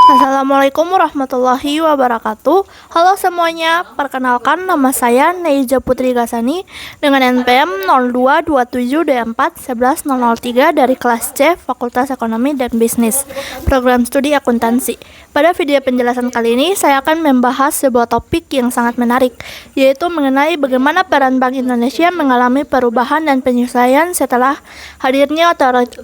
Assalamualaikum warahmatullahi wabarakatuh. Halo semuanya, perkenalkan nama saya Neija Putri Gasani dengan NPM 0227D4 11003 dari kelas C Fakultas Ekonomi dan Bisnis, Program Studi Akuntansi. Pada video penjelasan kali ini, saya akan membahas sebuah topik yang sangat menarik, yaitu mengenai bagaimana peran Bank Indonesia mengalami perubahan dan penyesuaian setelah hadirnya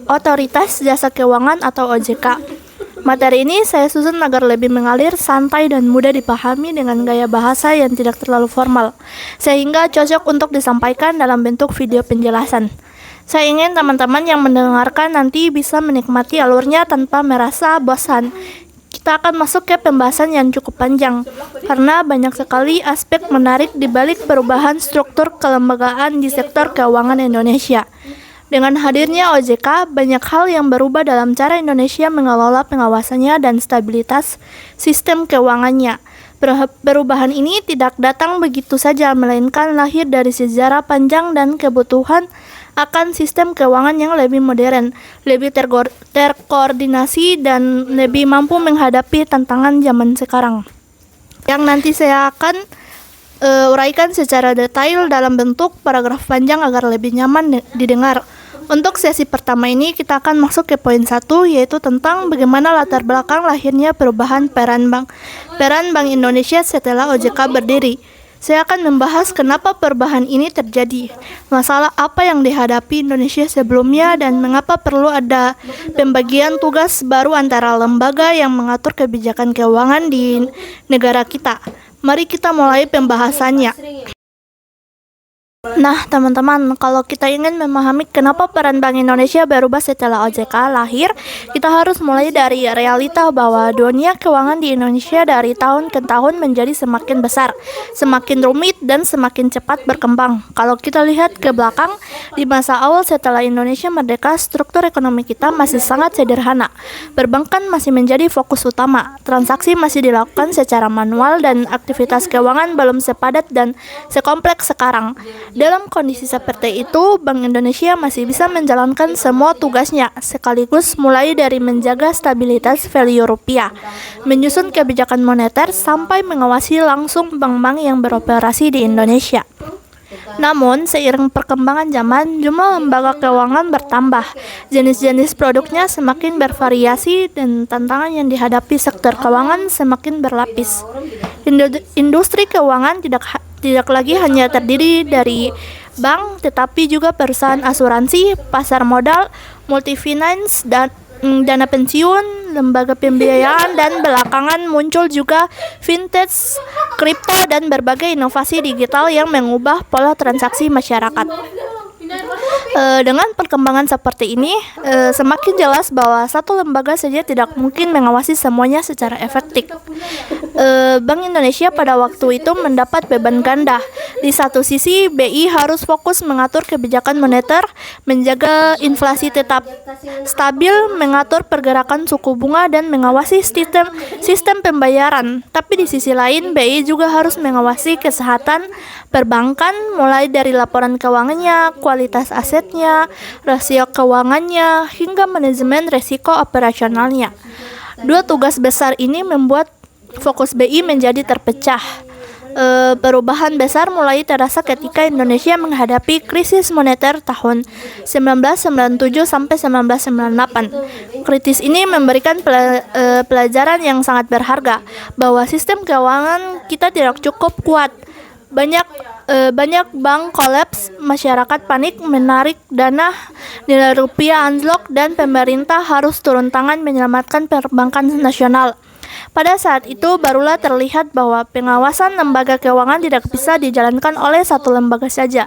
Otoritas Jasa Keuangan atau OJK. Materi ini saya susun agar lebih mengalir, santai, dan mudah dipahami dengan gaya bahasa yang tidak terlalu formal, sehingga cocok untuk disampaikan dalam bentuk video penjelasan. Saya ingin teman-teman yang mendengarkan nanti bisa menikmati alurnya tanpa merasa bosan. Kita akan masuk ke pembahasan yang cukup panjang, karena banyak sekali aspek menarik di balik perubahan struktur kelembagaan di sektor keuangan Indonesia. Dengan hadirnya OJK, banyak hal yang berubah dalam cara Indonesia mengelola pengawasannya dan stabilitas sistem keuangannya. Perubahan ini tidak datang begitu saja, melainkan lahir dari sejarah panjang dan kebutuhan akan sistem keuangan yang lebih modern, lebih terkoordinasi, dan lebih mampu menghadapi tantangan zaman sekarang. Yang nanti saya akan uraikan secara detail dalam bentuk paragraf panjang agar lebih nyaman didengar. Untuk sesi pertama ini kita akan masuk ke poin 1, yaitu tentang bagaimana latar belakang lahirnya perubahan peran Bank Indonesia setelah OJK berdiri. Saya akan membahas kenapa perubahan ini terjadi, masalah apa yang dihadapi Indonesia sebelumnya, dan mengapa perlu ada pembagian tugas baru antara lembaga yang mengatur kebijakan keuangan di negara kita. Mari kita mulai pembahasannya. Nah, teman-teman, kalau kita ingin memahami kenapa peran Bank Indonesia berubah setelah OJK lahir, kita harus mulai dari realita bahwa dunia keuangan di Indonesia dari tahun ke tahun menjadi semakin besar, semakin rumit, dan semakin cepat berkembang. Kalau kita lihat ke belakang, di masa awal setelah Indonesia merdeka, struktur ekonomi kita masih sangat sederhana. Perbankan masih menjadi fokus utama, transaksi masih dilakukan secara manual, dan aktivitas keuangan belum sepadat dan sekompleks sekarang. Dalam kondisi seperti itu, Bank Indonesia masih bisa menjalankan semua tugasnya, sekaligus mulai dari menjaga stabilitas value rupiah, menyusun kebijakan moneter, sampai mengawasi langsung bank-bank yang beroperasi di Indonesia. Namun, seiring perkembangan zaman, jumlah lembaga keuangan bertambah, jenis-jenis produknya semakin bervariasi, dan tantangan yang dihadapi sektor keuangan semakin berlapis. Industri keuangan tidak lagi hanya terdiri dari bank, tetapi juga perusahaan asuransi, pasar modal, multifinance, dan dana pensiun, lembaga pembiayaan, dan belakangan muncul juga fintech, kripto, dan berbagai inovasi digital yang mengubah pola transaksi masyarakat. Dengan perkembangan seperti ini, semakin jelas bahwa satu lembaga saja tidak mungkin mengawasi semuanya secara efektif. Bank Indonesia pada waktu itu mendapat beban ganda. Di satu sisi, BI harus fokus mengatur kebijakan moneter, menjaga inflasi tetap stabil, mengatur pergerakan suku bunga, dan mengawasi sistem pembayaran. Tapi di sisi lain, BI juga harus mengawasi kesehatan perbankan, mulai dari laporan keuangannya, kualitas asetnya, rasio keuangannya, hingga manajemen risiko operasionalnya. Dua tugas besar ini membuat fokus BI menjadi terpecah. Perubahan besar mulai terasa ketika Indonesia menghadapi krisis moneter tahun 1997 sampai 1998. Krisis ini memberikan pelajaran yang sangat berharga bahwa sistem keuangan kita tidak cukup kuat. Banyak bank kolaps, masyarakat panik menarik dana, nilai rupiah anjlok, dan pemerintah harus turun tangan menyelamatkan perbankan nasional. Pada saat itu barulah terlihat bahwa pengawasan lembaga keuangan tidak bisa dijalankan oleh satu lembaga saja.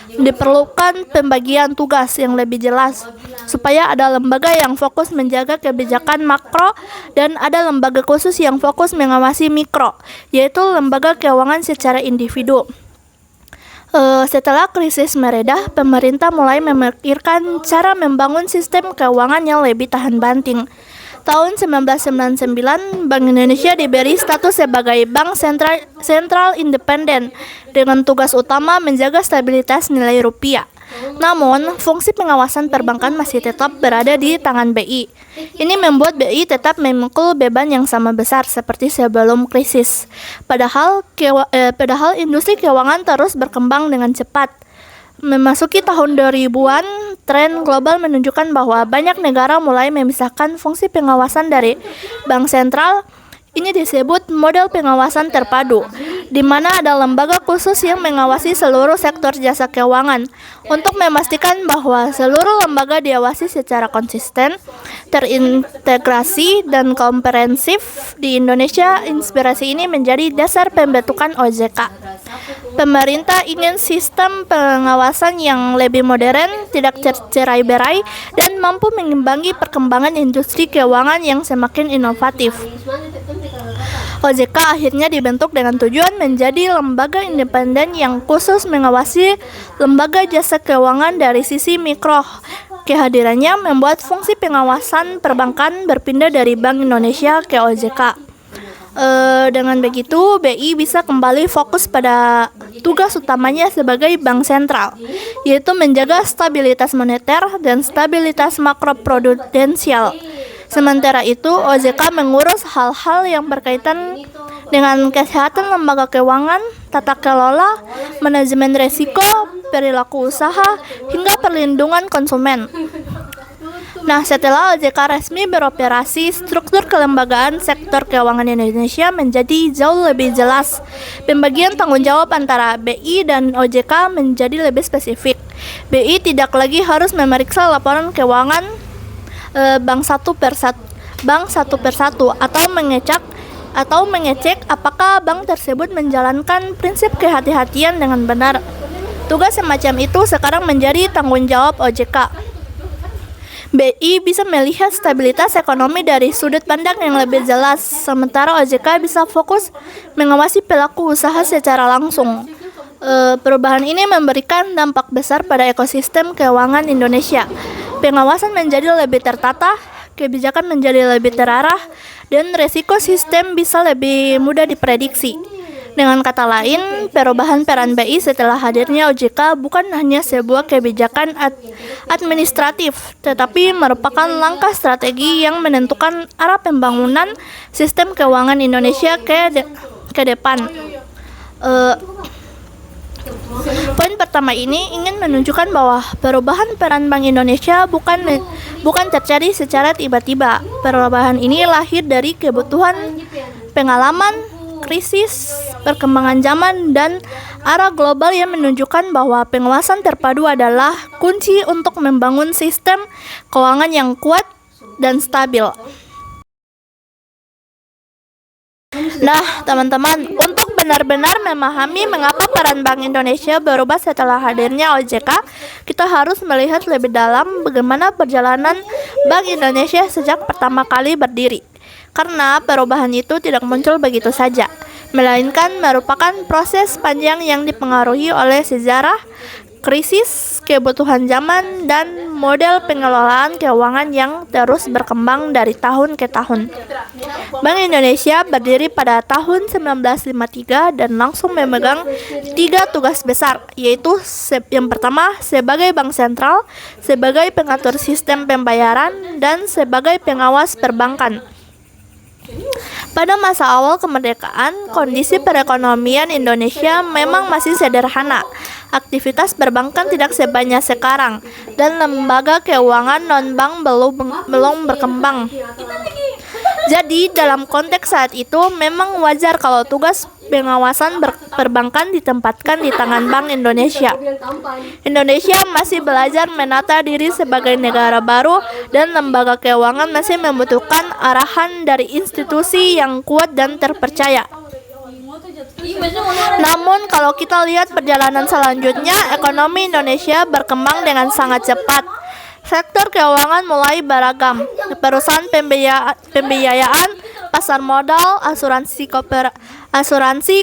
Diperlukan pembagian tugas yang lebih jelas, supaya ada lembaga yang fokus menjaga kebijakan makro dan ada lembaga khusus yang fokus mengawasi mikro, yaitu lembaga keuangan secara individu. Setelah krisis meredah, pemerintah mulai memikirkan cara membangun sistem keuangan yang lebih tahan banting. Tahun 1999, Bank Indonesia diberi status sebagai bank sentral independen dengan tugas utama menjaga stabilitas nilai rupiah. Namun, fungsi pengawasan perbankan masih tetap berada di tangan BI. Ini membuat BI tetap memikul beban yang sama besar seperti sebelum krisis. Padahal industri keuangan terus berkembang dengan cepat. Memasuki tahun 2000-an, tren global menunjukkan bahwa banyak negara mulai memisahkan fungsi pengawasan dari bank sentral. Ini disebut model pengawasan terpadu, di mana ada lembaga khusus yang mengawasi seluruh sektor jasa keuangan. Untuk memastikan bahwa seluruh lembaga diawasi secara konsisten, terintegrasi, dan komprehensif di Indonesia, inspirasi ini menjadi dasar pembentukan OJK. Pemerintah ingin sistem pengawasan yang lebih modern, tidak tercerai-berai, dan mampu mengimbangi perkembangan industri keuangan yang semakin inovatif. OJK akhirnya dibentuk dengan tujuan menjadi lembaga independen yang khusus mengawasi lembaga jasa keuangan dari sisi mikro. Kehadirannya membuat fungsi pengawasan perbankan berpindah dari Bank Indonesia ke OJK. Dengan begitu, BI bisa kembali fokus pada tugas utamanya sebagai bank sentral, yaitu menjaga stabilitas moneter dan stabilitas makroprudensial. Sementara itu, OJK mengurus hal-hal yang berkaitan dengan kesehatan lembaga keuangan, tata kelola, manajemen risiko, perilaku usaha, hingga perlindungan konsumen. Nah, setelah OJK resmi beroperasi, struktur kelembagaan sektor keuangan Indonesia menjadi jauh lebih jelas. Pembagian tanggung jawab antara BI dan OJK menjadi lebih spesifik. BI tidak lagi harus memeriksa laporan keuangan bank satu per satu atau mengecek apakah bank tersebut menjalankan prinsip kehati-hatian dengan benar. Tugas semacam itu sekarang menjadi tanggung jawab OJK. BI bisa melihat stabilitas ekonomi dari sudut pandang yang lebih jelas, sementara OJK bisa fokus mengawasi pelaku usaha secara langsung. Perubahan ini memberikan dampak besar pada ekosistem keuangan Indonesia. Pengawasan menjadi lebih tertata, kebijakan menjadi lebih terarah, dan resiko sistem bisa lebih mudah diprediksi. Dengan kata lain, perubahan peran BI setelah hadirnya OJK bukan hanya sebuah kebijakan administratif, tetapi merupakan langkah strategi yang menentukan arah pembangunan sistem keuangan Indonesia ke depan. Poin pertama ini ingin menunjukkan bahwa perubahan peran Bank Indonesia bukan terjadi secara tiba-tiba. Perubahan ini lahir dari kebutuhan, pengalaman, krisis, perkembangan zaman, dan arah global yang menunjukkan bahwa pengawasan terpadu adalah kunci untuk membangun sistem keuangan yang kuat dan stabil. Nah, teman-teman, untuk benar-benar memahami mengapa peran Bank Indonesia berubah setelah hadirnya OJK, kita harus melihat lebih dalam bagaimana perjalanan Bank Indonesia sejak pertama kali berdiri. Karena perubahan itu tidak muncul begitu saja, melainkan merupakan proses panjang yang dipengaruhi oleh sejarah, krisis, kebutuhan zaman, dan model pengelolaan keuangan yang terus berkembang dari tahun ke tahun. Bank Indonesia berdiri pada tahun 1953 dan langsung memegang 3 tugas besar, yaitu yang pertama sebagai bank sentral, sebagai pengatur sistem pembayaran, dan sebagai pengawas perbankan. Pada masa awal kemerdekaan, kondisi perekonomian Indonesia memang masih sederhana. Aktivitas perbankan tidak sebanyak sekarang, dan lembaga keuangan non-bank belum berkembang. Jadi, dalam konteks saat itu, memang wajar kalau tugas pengawasan perbankan ditempatkan di tangan Bank Indonesia. Indonesia masih belajar menata diri sebagai negara baru, dan lembaga keuangan masih membutuhkan arahan dari institusi yang kuat dan terpercaya. Namun, kalau kita lihat perjalanan selanjutnya, ekonomi Indonesia berkembang dengan sangat cepat. Sektor keuangan mulai beragam, perusahaan pembiayaan, pasar modal, asuransi,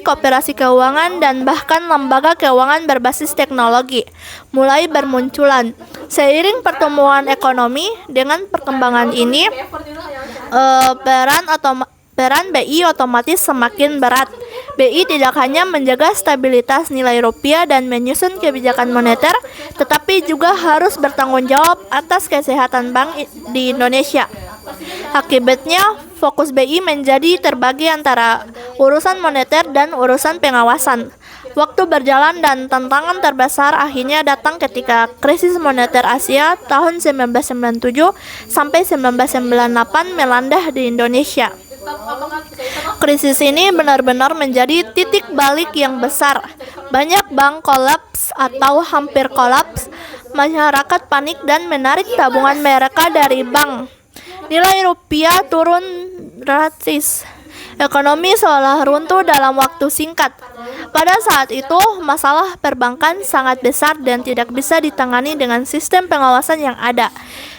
koperasi keuangan, dan bahkan lembaga keuangan berbasis teknologi mulai bermunculan. Seiring pertumbuhan ekonomi, dengan perkembangan ini, peran BI otomatis semakin berat. BI tidak hanya menjaga stabilitas nilai rupiah dan menyusun kebijakan moneter, tetapi juga harus bertanggung jawab atas kesehatan bank di Indonesia. Akibatnya, fokus BI menjadi terbagi antara urusan moneter dan urusan pengawasan. Waktu berjalan dan tantangan terbesar akhirnya datang ketika krisis moneter Asia tahun 1997 sampai 1998 melanda di Indonesia. Krisis ini benar-benar menjadi titik balik yang besar. Banyak bank kolaps atau hampir kolaps, masyarakat panik dan menarik tabungan mereka dari bank. Nilai rupiah turun drastis. Ekonomi seolah runtuh dalam waktu singkat. Pada saat itu, masalah perbankan sangat besar dan tidak bisa ditangani dengan sistem pengawasan yang ada.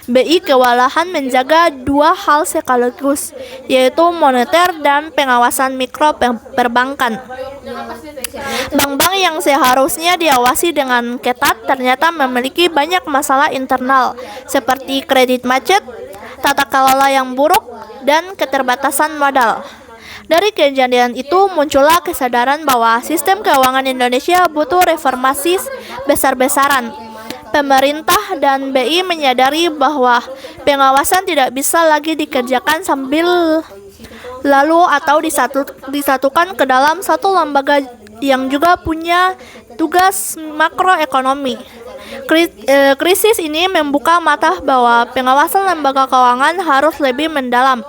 BI kewalahan menjaga dua hal sekaligus, yaitu moneter dan pengawasan mikro perbankan. Bank-bank yang seharusnya diawasi dengan ketat ternyata memiliki banyak masalah internal, seperti kredit macet, tata kelola yang buruk, dan keterbatasan modal. Dari kejadian itu muncullah kesadaran bahwa sistem keuangan Indonesia butuh reformasi besar-besaran. Pemerintah dan BI menyadari bahwa pengawasan tidak bisa lagi dikerjakan sambil lalu atau disatukan ke dalam satu lembaga yang juga punya tugas makroekonomi. Krisis ini membuka mata bahwa pengawasan lembaga keuangan harus lebih mendalam,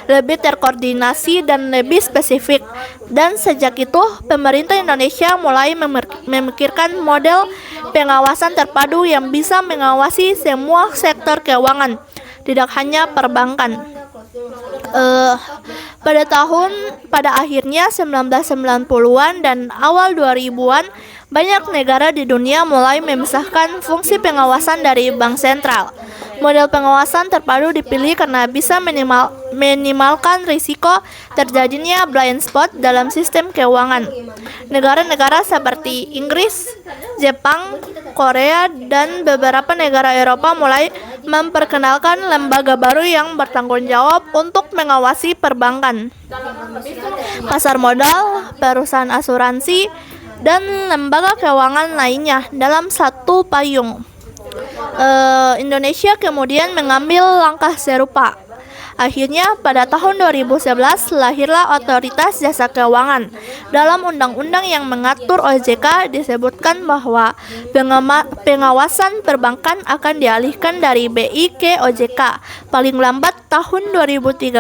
lebih terkoordinasi dan lebih spesifik. Dan sejak itu, pemerintah Indonesia mulai memikirkan model pengawasan terpadu yang bisa mengawasi semua sektor keuangan, tidak hanya perbankan. Pada akhirnya 1990-an dan awal 2000-an, banyak negara di dunia mulai memisahkan fungsi pengawasan dari bank sentral. Model pengawasan terpadu dipilih karena bisa minimalkan risiko terjadinya blind spot dalam sistem keuangan. Negara-negara seperti Inggris, Jepang, Korea, dan beberapa negara Eropa mulai memperkenalkan lembaga baru yang bertanggung jawab untuk mengawasi perbankan, pasar modal, perusahaan asuransi, dan lembaga keuangan lainnya dalam satu payung. Indonesia kemudian mengambil langkah serupa. Akhirnya pada tahun 2011 lahirlah Otoritas Jasa Keuangan. Dalam undang-undang yang mengatur OJK disebutkan bahwa pengawasan perbankan akan dialihkan dari BI ke OJK paling lambat tahun 2013.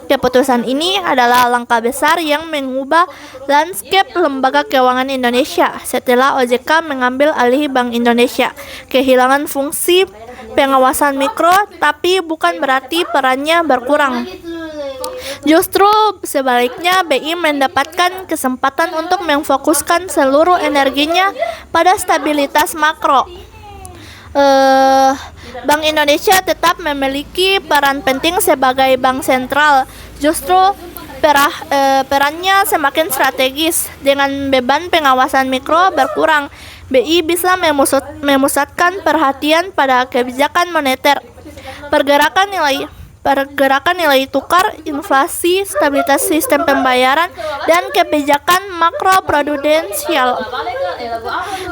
Keputusan ini adalah langkah besar yang mengubah landscape lembaga keuangan Indonesia setelah OJK mengambil alih Bank Indonesia. Kehilangan fungsi pengawasan mikro, tapi bukan berarti perannya berkurang. Justru sebaliknya, BI mendapatkan kesempatan untuk memfokuskan seluruh energinya pada stabilitas makro. Bank Indonesia tetap memiliki peran penting sebagai bank sentral. Justru perannya semakin strategis. Dengan beban pengawasan mikro berkurang, BI bisa memusatkan perhatian pada kebijakan moneter, pergerakan nilai tukar, inflasi, stabilitas sistem pembayaran, dan kebijakan makroprudensial.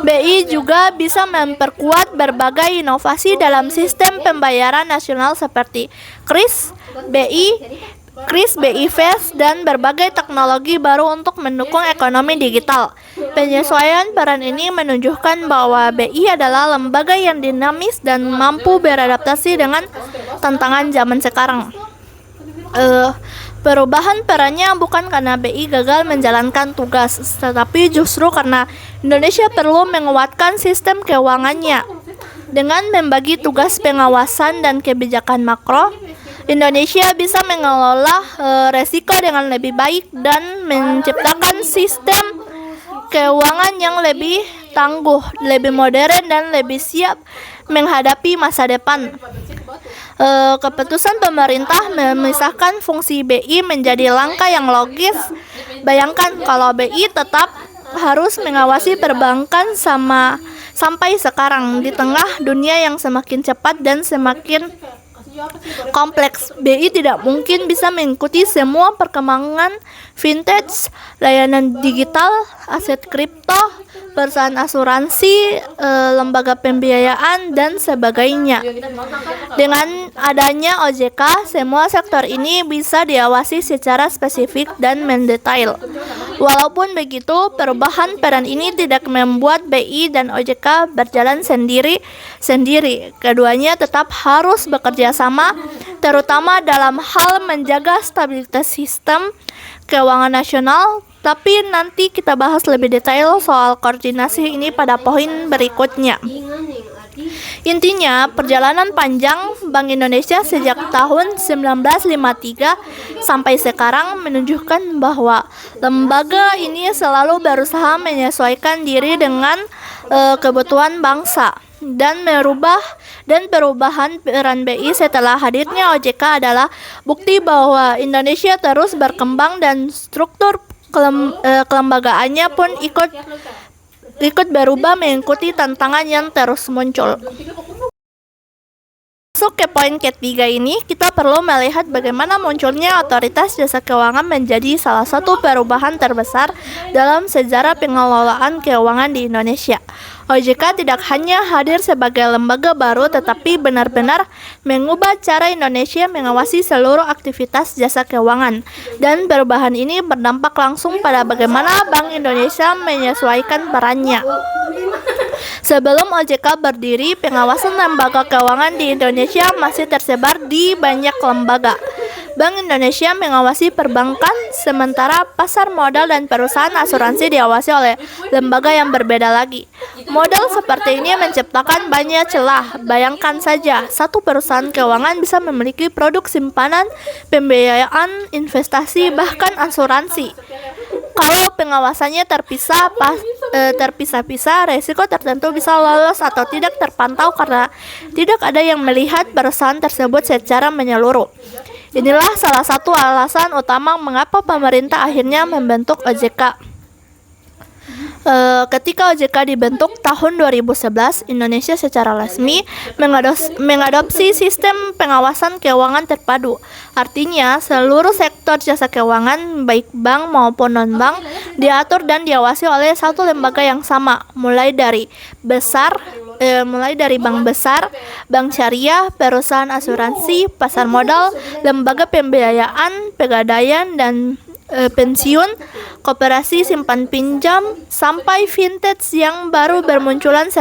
BI juga bisa memperkuat berbagai inovasi dalam sistem pembayaran nasional seperti KRIS, BI Fast, dan berbagai teknologi baru untuk mendukung ekonomi digital. Penyesuaian peran ini menunjukkan bahwa BI adalah lembaga yang dinamis dan mampu beradaptasi dengan tantangan zaman sekarang. Perubahan perannya bukan karena BI gagal menjalankan tugas, tetapi justru karena Indonesia perlu menguatkan sistem keuangannya. Dengan membagi tugas pengawasan dan kebijakan makro, Indonesia bisa mengelola resiko dengan lebih baik dan menciptakan sistem keuangan yang lebih tangguh, lebih modern, dan lebih siap menghadapi masa depan. Keputusan pemerintah memisahkan fungsi BI menjadi langkah yang logis. Bayangkan kalau BI tetap harus mengawasi perbankan sampai sekarang di tengah dunia yang semakin cepat dan semakin kompleks. BI tidak mungkin bisa mengikuti semua perkembangan vintage, layanan digital, aset kripto, perusahaan asuransi, lembaga pembiayaan, dan sebagainya. Dengan adanya OJK, semua sektor ini bisa diawasi secara spesifik dan mendetail. Walaupun begitu, perubahan peran ini tidak membuat BI dan OJK berjalan sendiri-sendiri. Keduanya tetap harus bekerja sama, terutama dalam hal menjaga stabilitas sistem keuangan nasional. Tapi nanti kita bahas lebih detail soal koordinasi ini pada poin berikutnya. Intinya, perjalanan panjang Bank Indonesia sejak tahun 1953 sampai sekarang menunjukkan bahwa lembaga ini selalu berusaha menyesuaikan diri dengan kebutuhan bangsa dan perubahan peran BI setelah hadirnya OJK adalah bukti bahwa Indonesia terus berkembang dan struktur kelembagaannya pun ikut berubah mengikuti tantangan yang terus muncul. Masuk ke poin ketiga ini, kita perlu melihat bagaimana munculnya otoritas jasa keuangan menjadi salah satu perubahan terbesar dalam sejarah pengelolaan keuangan di Indonesia. OJK tidak hanya hadir sebagai lembaga baru, tetapi benar-benar mengubah cara Indonesia mengawasi seluruh aktivitas jasa keuangan. Dan perubahan ini berdampak langsung pada bagaimana Bank Indonesia menyesuaikan perannya. Sebelum OJK berdiri, pengawasan lembaga keuangan di Indonesia masih tersebar di banyak lembaga. Bank Indonesia mengawasi perbankan, sementara pasar modal dan perusahaan asuransi diawasi oleh lembaga yang berbeda lagi. Model seperti ini menciptakan banyak celah. Bayangkan saja, satu perusahaan keuangan bisa memiliki produk simpanan, pembiayaan, investasi, bahkan asuransi. Kalau pengawasannya terpisah-pisah, resiko tertentu bisa lolos atau tidak terpantau karena tidak ada yang melihat perusahaan tersebut secara menyeluruh. Inilah salah satu alasan utama mengapa pemerintah akhirnya membentuk OJK. Ketika OJK dibentuk tahun 2011, Indonesia secara resmi mengadopsi sistem pengawasan keuangan terpadu. Artinya, seluruh sektor jasa keuangan, baik bank maupun non-bank, diatur dan diawasi oleh satu lembaga yang sama, mulai dari bank besar, bank syariah, perusahaan asuransi, pasar modal, lembaga pembiayaan, pegadaian, dan pensiun, koperasi simpan pinjam, sampai vintage yang baru bermunculan,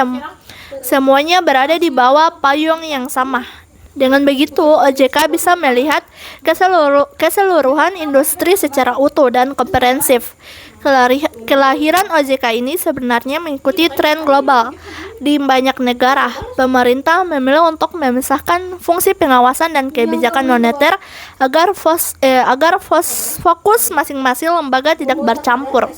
semuanya berada di bawah payung yang sama. Dengan begitu, OJK bisa melihat keseluruhan industri secara utuh dan komprehensif. Kelahiran OJK ini sebenarnya mengikuti tren global. Di banyak negara, pemerintah memilih untuk memisahkan fungsi pengawasan dan kebijakan moneter agar fokus masing-masing lembaga tidak bercampur.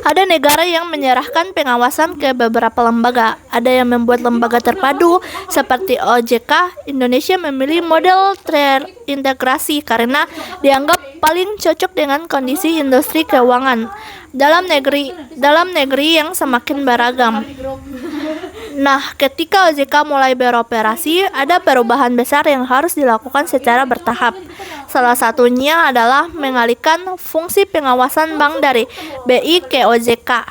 Ada negara yang menyerahkan pengawasan ke beberapa lembaga, ada yang membuat lembaga terpadu seperti OJK. Indonesia memilih model terintegrasi karena dianggap paling cocok dengan kondisi industri keuangan dalam negeri yang semakin beragam. Nah, ketika OJK mulai beroperasi, ada perubahan besar yang harus dilakukan secara bertahap. Salah satunya adalah mengalihkan fungsi pengawasan bank dari BI ke OJK.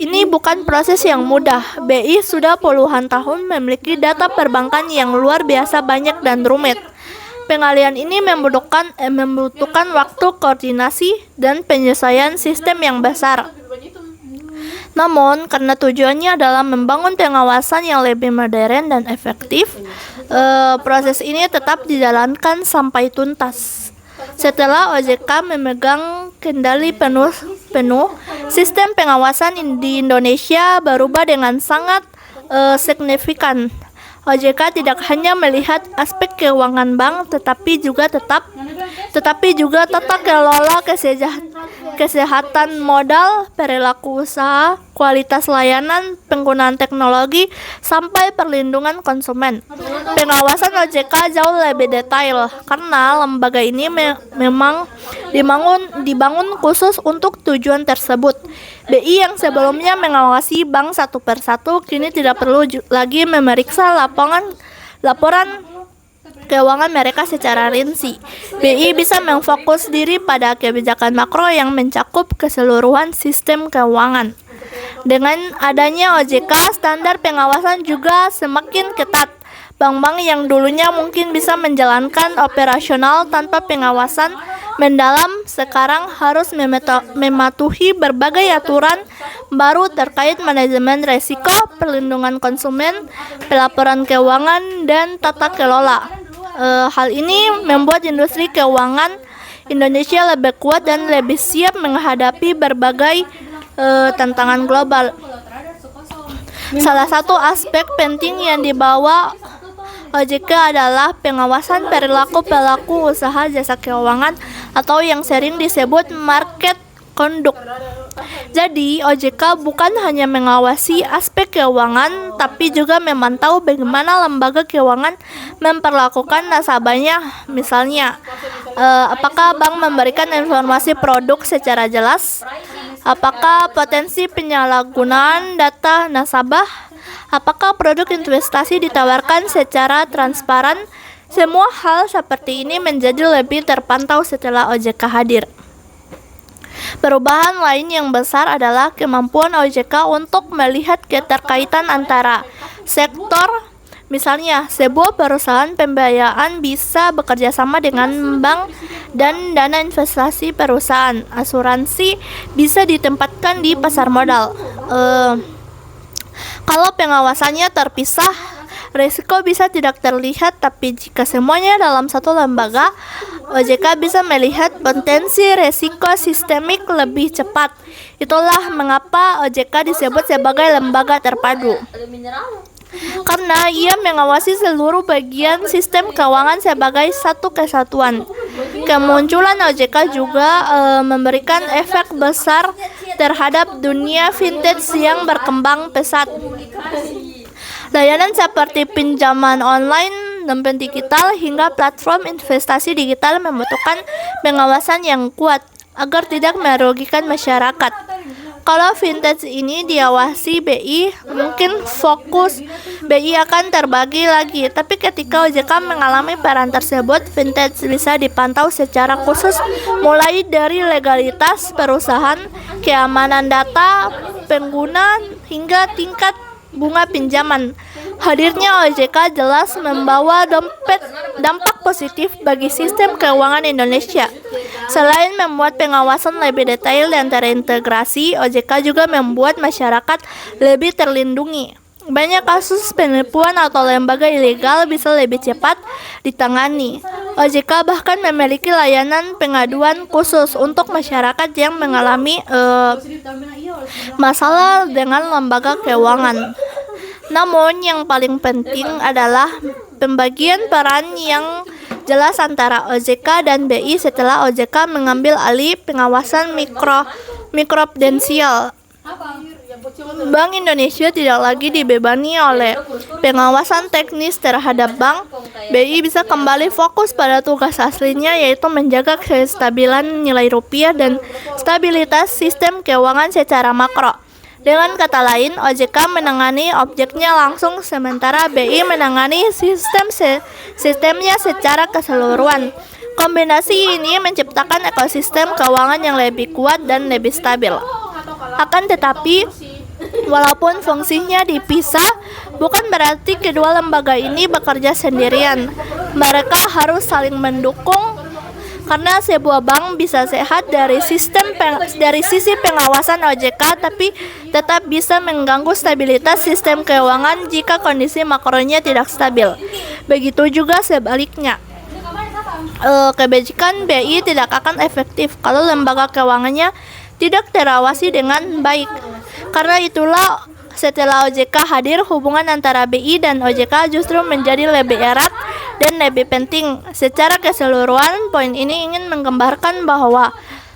Ini bukan proses yang mudah. BI sudah puluhan tahun memiliki data perbankan yang luar biasa banyak dan rumit. Pengalihan ini membutuhkan waktu, koordinasi, dan penyesuaian sistem yang besar. Namun, karena tujuannya adalah membangun pengawasan yang lebih modern dan efektif, proses ini tetap dijalankan sampai tuntas. Setelah OJK memegang kendali penuh, sistem pengawasan di Indonesia berubah dengan sangat signifikan. OJK tidak hanya melihat aspek keuangan bank, tetapi juga tata kelola kesehatan modal, perilaku usaha, kualitas layanan, penggunaan teknologi, sampai perlindungan konsumen. Pengawasan OJK jauh lebih detail karena lembaga ini memang dibangun khusus untuk tujuan tersebut. BI yang sebelumnya mengawasi bank satu persatu kini tidak perlu lagi memeriksa laporan keuangan mereka secara rinci. BI bisa memfokus diri pada kebijakan makro yang mencakup keseluruhan sistem keuangan. Dengan adanya OJK, standar pengawasan juga semakin ketat. Bank-bank yang dulunya mungkin bisa menjalankan operasional tanpa pengawasan mendalam sekarang harus mematuhi berbagai aturan baru terkait manajemen risiko, perlindungan konsumen, pelaporan keuangan, dan tata kelola. Hal ini membuat industri keuangan Indonesia lebih kuat dan lebih siap menghadapi berbagai tantangan global. Salah satu aspek penting yang dibawa OJK adalah pengawasan perilaku pelaku usaha jasa keuangan atau yang sering disebut market conduct. Jadi, OJK bukan hanya mengawasi aspek keuangan, tapi juga memantau bagaimana lembaga keuangan memperlakukan nasabahnya. Misalnya, apakah bank memberikan informasi produk secara jelas? Apakah potensi penyalahgunaan data nasabah? Apakah produk investasi ditawarkan secara transparan? Semua hal seperti ini menjadi lebih terpantau setelah OJK hadir. Perubahan lain yang besar adalah kemampuan OJK untuk melihat keterkaitan antara sektor. Misalnya, sebuah perusahaan pembiayaan bisa bekerja sama dengan bank dan dana investasi perusahaan. Asuransi bisa ditempatkan di pasar modal. Kalau pengawasannya terpisah, risiko bisa tidak terlihat, tapi jika semuanya dalam satu lembaga, OJK bisa melihat potensi risiko sistemik lebih cepat. Itulah mengapa OJK disebut sebagai lembaga terpadu. Karena ia mengawasi seluruh bagian sistem keuangan sebagai satu kesatuan. Kemunculan OJK juga memberikan efek besar terhadap dunia vintage yang berkembang pesat. Layanan seperti pinjaman online, dompet digital, hingga platform investasi digital membutuhkan pengawasan yang kuat agar tidak merugikan masyarakat. Kalau vintage ini diawasi BI, mungkin fokus BI akan terbagi lagi. Tapi ketika OJK mengalami peran tersebut, vintage bisa dipantau secara khusus mulai dari legalitas perusahaan, keamanan data pengguna, hingga tingkat bunga pinjaman. Hadirnya OJK jelas membawa dampak positif bagi sistem keuangan Indonesia. Selain membuat pengawasan lebih detail dan terintegrasi, OJK juga membuat masyarakat lebih terlindungi. Banyak kasus penipuan atau lembaga ilegal bisa lebih cepat ditangani. OJK bahkan memiliki layanan pengaduan khusus untuk masyarakat yang mengalami masalah dengan lembaga keuangan. Namun yang paling penting adalah pembagian peran yang jelas antara OJK dan BI setelah OJK mengambil alih pengawasan mikroprudensial. Bank Indonesia tidak lagi dibebani oleh pengawasan teknis terhadap bank. BI bisa kembali fokus pada tugas aslinya, yaitu menjaga kestabilan nilai rupiah dan stabilitas sistem keuangan secara makro. Dengan kata lain, OJK menangani objeknya langsung, sementara BI menangani sistemnya secara keseluruhan. Kombinasi ini menciptakan ekosistem keuangan yang lebih kuat dan lebih stabil. Akan tetapi, walaupun fungsinya dipisah, bukan berarti kedua lembaga ini bekerja sendirian. Mereka harus saling mendukung. Karena sebuah bank bisa sehat dari sisi pengawasan OJK, tapi tetap bisa mengganggu stabilitas sistem keuangan jika kondisi makronya tidak stabil. Begitu juga sebaliknya. Kebijakan BI tidak akan efektif kalau lembaga keuangannya tidak terawasi dengan baik. Karena itulah setelah OJK hadir, hubungan antara BI dan OJK justru menjadi lebih erat dan lebih penting. Secara keseluruhan, poin ini ingin menggambarkan bahwa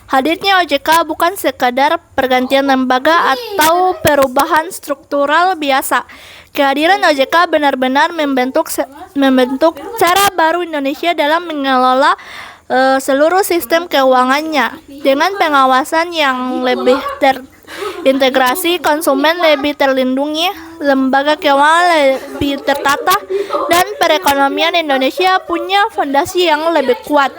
hadirnya OJK bukan sekadar pergantian lembaga atau perubahan struktural biasa. Kehadiran OJK benar-benar membentuk cara baru Indonesia dalam mengelola seluruh sistem keuangannya. Dengan pengawasan yang lebih terintegrasi, konsumen lebih terlindungi, lembaga keuangan lebih tertata, dan perekonomian Indonesia punya fondasi yang lebih kuat.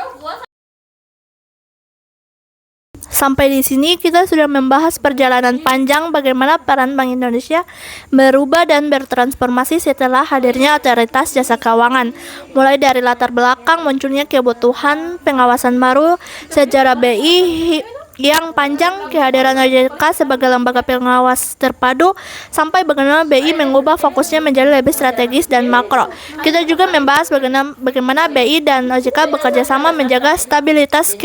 Sampai di sini kita sudah membahas perjalanan panjang bagaimana peran Bank Indonesia berubah dan bertransformasi setelah hadirnya otoritas jasa keuangan. Mulai dari latar belakang munculnya kebutuhan pengawasan baru, sejarah BI yang panjang, kehadiran OJK sebagai lembaga pengawas terpadu, sampai bagaimana BI mengubah fokusnya menjadi lebih strategis dan makro. Kita juga membahas bagaimana BI dan OJK bekerja sama menjaga stabilitas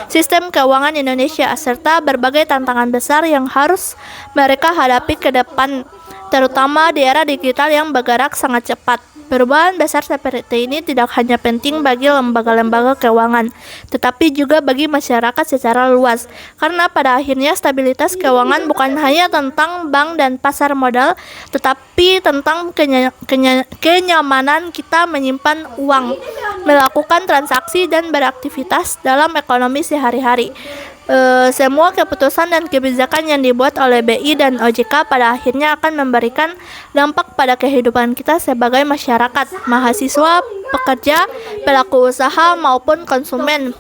sistem keuangan Indonesia, serta berbagai tantangan besar yang harus mereka hadapi ke depan, terutama di era digital yang bergerak sangat cepat. Perubahan besar seperti ini tidak hanya penting bagi lembaga-lembaga keuangan, tetapi juga bagi masyarakat secara luas. Karena pada akhirnya stabilitas keuangan bukan hanya tentang bank dan pasar modal, tetapi tentang kenyamanan kita menyimpan uang, melakukan transaksi, dan beraktivitas dalam ekonomi sehari-hari. Semua keputusan dan kebijakan yang dibuat oleh BI dan OJK pada akhirnya akan memberikan dampak pada kehidupan kita sebagai masyarakat, mahasiswa, pekerja, pelaku usaha, maupun konsumen.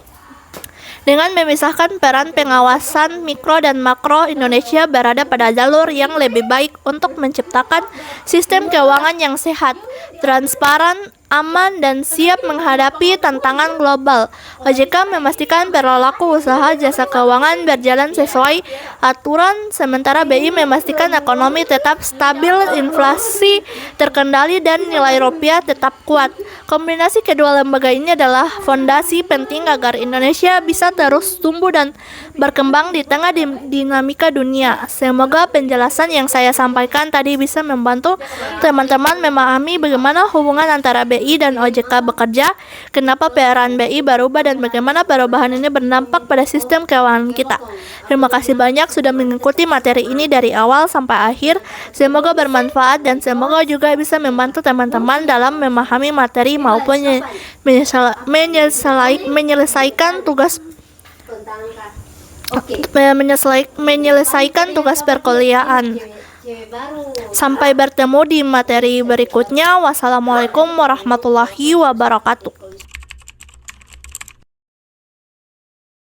Dengan memisahkan peran pengawasan mikro dan makro, Indonesia berada pada jalur yang lebih baik untuk menciptakan sistem keuangan yang sehat, transparan, aman, dan siap menghadapi tantangan global. OJK memastikan perilaku usaha jasa keuangan berjalan sesuai aturan, sementara BI memastikan ekonomi tetap stabil, inflasi terkendali, dan nilai rupiah tetap kuat. Kombinasi kedua lembaga ini adalah fondasi penting agar Indonesia bisa terus tumbuh dan berkembang di tengah dinamika dunia. Semoga penjelasan yang saya sampaikan tadi bisa membantu teman-teman memahami bagaimana hubungan antara BI dan OJK bekerja, kenapa peran BI berubah, dan bagaimana perubahan ini berdampak pada sistem keuangan kita. Terima kasih banyak sudah mengikuti materi ini dari awal sampai akhir. Semoga bermanfaat dan semoga juga bisa membantu teman-teman dalam memahami materi maupun menyelesaikan tugas perkuliahan. Sampai bertemu di materi berikutnya. Wassalamualaikum warahmatullahi wabarakatuh.